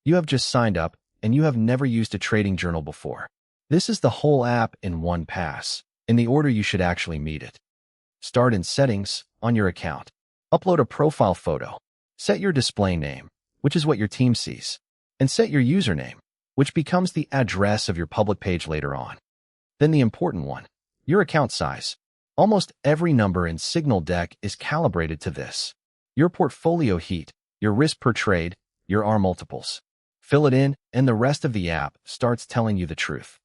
You have just signed up, and you have never used a trading journal before. This is the whole app in one pass, in the order you should actually meet it. Start in Settings on your account. Upload a profile photo. Set your display name, which is what your team sees, and set your username, which becomes the address of your public page later on. Then the important one, your account size. Almost every number in SignalDeck is calibrated to this. Your portfolio heat, your risk per trade, your R multiples. Fill it in, and the rest of the app starts telling you the truth.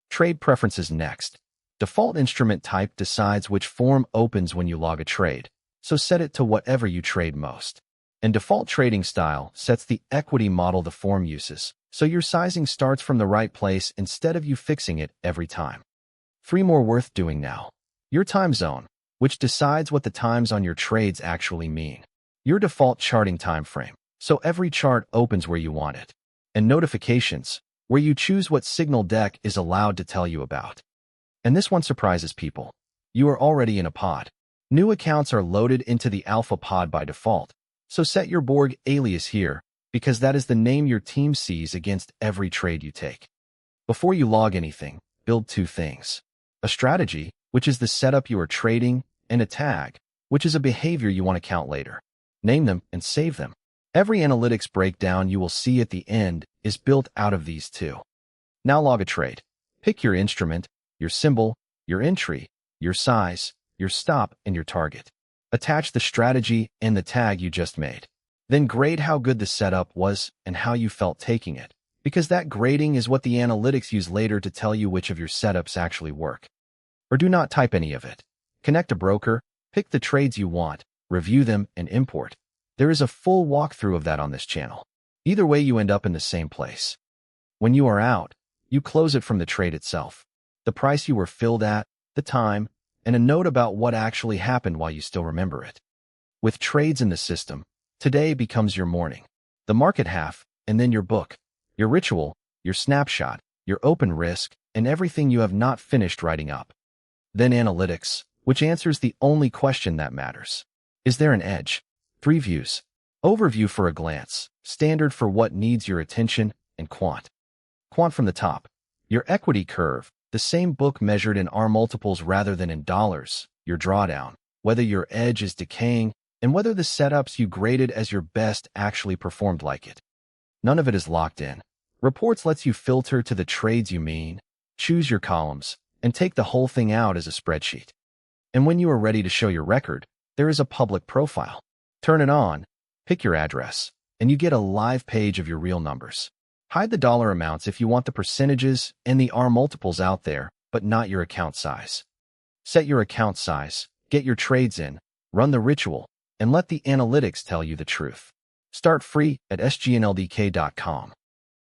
Trade preferences next. Default instrument type decides which form opens when you log a trade, so set it to whatever you trade most. And default trading style sets the equity model the form uses, so your sizing starts from the right place instead of you fixing it every time. 3 more worth doing now. Your time zone, which decides what the times on your trades actually mean. Your default charting time frame, so every chart opens where you want it. And notifications, where you choose what SignalDeck is allowed to tell you about. And this one surprises people. You are already in a pod. New accounts are loaded into the alpha pod by default, so set your Borg alias here, because that is the name your team sees against every trade you take. Before you log anything, build 2 things. A strategy, which is the setup you are trading, and a tag, which is a behavior you want to count later. Name them and save them. Every analytics breakdown you will see at the end is built out of these 2. Now log a trade. Pick your instrument, your symbol, your entry, your size, your stop, and your target. Attach the strategy and the tag you just made. Then grade how good the setup was and how you felt taking it, because that grading is what the analytics use later to tell you which of your setups actually work. Or do not type any of it. Connect a broker, pick the trades you want, review them, and import. There is a full walkthrough of that on this channel. Either way, you end up in the same place. When you are out, you close it from the trade itself. The price you were filled at, the time, and a note about what actually happened while you still remember it. With trades in the system, today becomes your morning, the market half, and then your book, your ritual, your snapshot, your open risk, and everything you have not finished writing up. Then analytics, which answers the only question that matters. Is there an edge? 3 views. Overview for a glance, standard for what needs your attention, and quant. Quant from the top. Your equity curve, the same book measured in R multiples rather than in dollars, your drawdown, whether your edge is decaying, and whether the setups you graded as your best actually performed like it. None of it is locked in. Reports lets you filter to the trades you mean, choose your columns, and take the whole thing out as a spreadsheet. And when you are ready to show your record, there is a public profile. Turn it on, pick your address, and you get a live page of your real numbers. Hide the dollar amounts if you want the percentages and the R multiples out there, but not your account size. Set your account size, get your trades in, run the ritual, and let the analytics tell you the truth. Start free at SignalDeck.com.